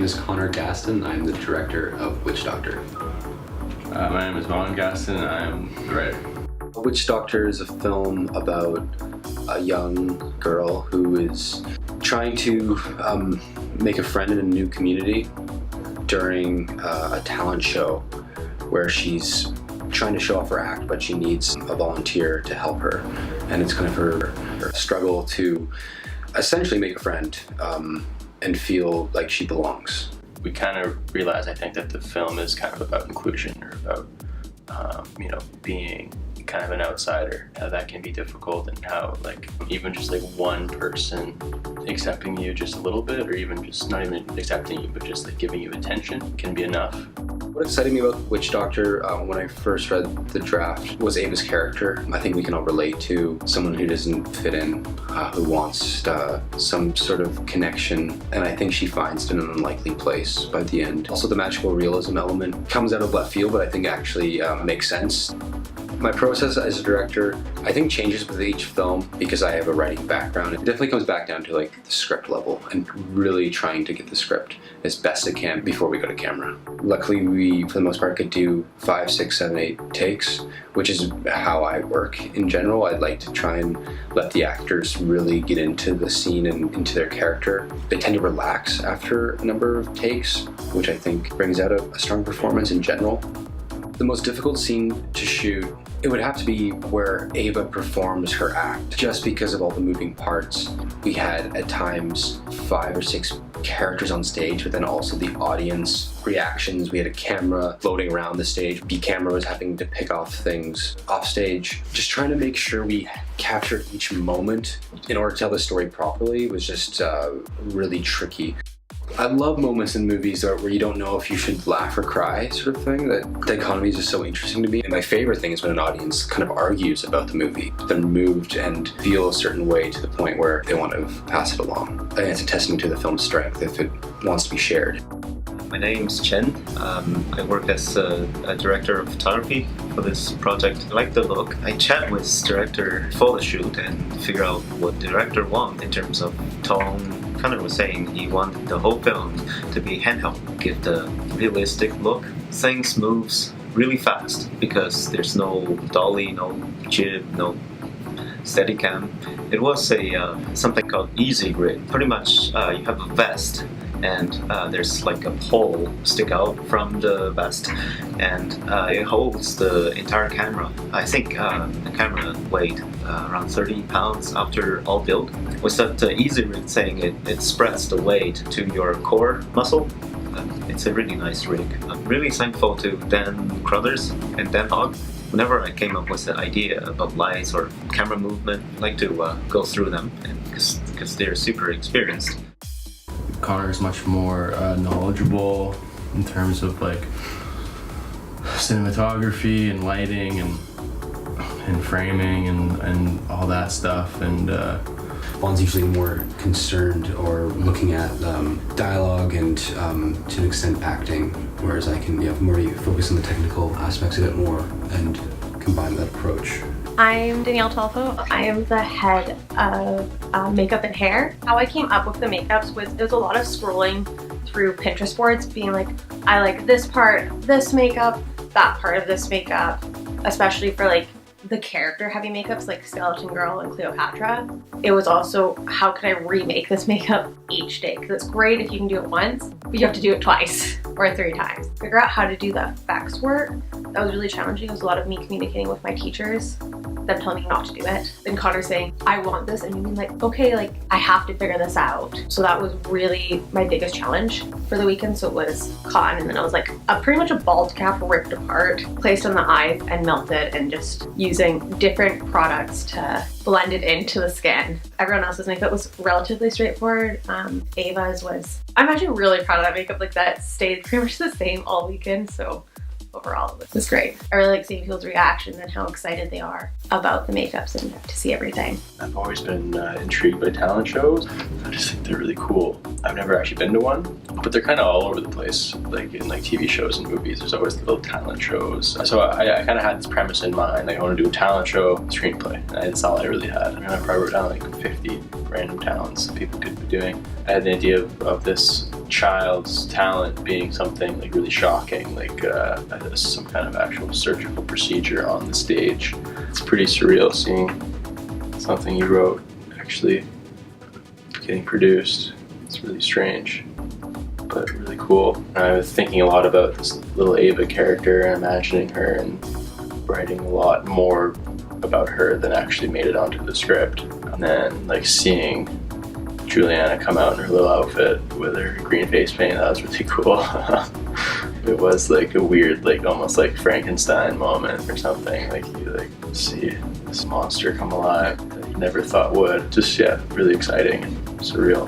name is Connor Gaston. I'm the director of Witch Doctor. My name is Vaughn Gaston and I am the writer. Witch Doctor is a film about a young girl who is trying to make a friend in a new community during a talent show where she's trying to show off her act, but she needs a volunteer to help her. And it's kind of her struggle to essentially make a friend and feel like she belongs. We kind of realize, I think, that the film is kind of about inclusion, or about being kind of an outsider, how that can be difficult, and how even just one person accepting you just a little bit, or even just not even accepting you but just giving you attention can be enough. What excited me about Witch Doctor when I first read the draft was Ava's character. I think we can all relate to someone who doesn't fit in, who wants some sort of connection, and I think she finds it in an unlikely place by the end. Also, the magical realism element comes out of left field, but I think actually makes sense. My process as a director, I think, changes with each film because I have a writing background. It definitely comes back down to the script level and really trying to get the script as best I can before we go to camera. Luckily, we, for the most part, could do 5, 6, 7, 8 takes, which is how I work in general. I'd like to try and let the actors really get into the scene and into their character. They tend to relax after a number of takes, which I think brings out a strong performance in general. The most difficult scene to shoot, it would have to be where Ava performs her act. Just because of all the moving parts, we had at times 5 or 6 characters on stage, but then also the audience reactions. We had a camera floating around the stage. The camera was having to pick off things off stage. Just trying to make sure we captured each moment in order to tell the story properly was just really tricky. I love moments in movies where you don't know if you should laugh or cry, sort of thing. That dichotomy is just so interesting to me. And my favorite thing is when an audience kind of argues about the movie. They're moved and feel a certain way to the point where they want to pass it along. I think it's a testament to the film's strength if it wants to be shared. My name's Chen. I work as a director of photography for this project. I like the look. I chat with director before the shoot and figure out what the director wants in terms of tone. Connor was saying he wanted the whole film to be handheld, give the realistic look. Things moves really fast because there's no dolly, no jib, no Steadicam. It was something called easy grid. Pretty much you have a vest and there's a pole stick out from the vest, and it holds the entire camera. I think the camera weighed around 30 pounds after all build. With that easy rig saying it spreads the weight to your core muscle. It's a really nice rig. I'm really thankful to Dan Crothers and Dan Hogg. Whenever I came up with the idea about lights or camera movement, I like to go through them because they're super experienced. Connor is much more knowledgeable in terms of cinematography and lighting and framing and all that stuff. And Vaughn's usually more concerned or looking at dialogue and to an extent acting, whereas I can more focus on the technical aspects of it more and combine that approach. I'm Danielle Tolfo. I am the head of makeup and hair. How I came up with the makeups was a lot of scrolling through Pinterest boards, being like, I like this part, this makeup, that part of this makeup, especially for the character heavy makeups like Skeleton Girl and Cleopatra. It was also, how can I remake this makeup each day? Because it's great if you can do it once, but you have to do it twice or 3 times. Figure out how to do the effects work. That was really challenging. It was a lot of me communicating with my teachers, them telling me not to do it. Then Connor saying, I want this, and me being okay, I have to figure this out. So that was really my biggest challenge for the weekend. So it was cotton, and then I was pretty much a bald cap ripped apart, placed on the eyes and melted, and just using different products to blend it into the skin. Everyone else's makeup was relatively straightforward. Ava's was, I'm actually really proud of that makeup. That stayed pretty much the same all weekend. So overall, it was great. I really like seeing people's reactions and how excited they are. about the makeups and to see everything. I've always been intrigued by talent shows. I just think they're really cool. I've never actually been to one, but they're kind of all over the place. Like in like TV shows and movies, there's always little talent shows. So I kind of had this premise in mind, like I want to do a talent show screenplay. And that's all I really had. I mean, I probably wrote down like 50 random talents that people could be doing. I had the idea of this child's talent being something like really shocking, like some kind of actual surgical procedure on the stage. It's pretty surreal seeing something you wrote actually getting produced. It's really strange, but really cool. And I was thinking a lot about this little Ava character and imagining her and writing a lot more about her than actually made it onto the script. And then like seeing Juliana come out in her little outfit with her green face paint, that was really cool. It was like a weird, like almost like Frankenstein moment or something. Like you like see this monster come alive that you never thought would. Just really exciting and surreal.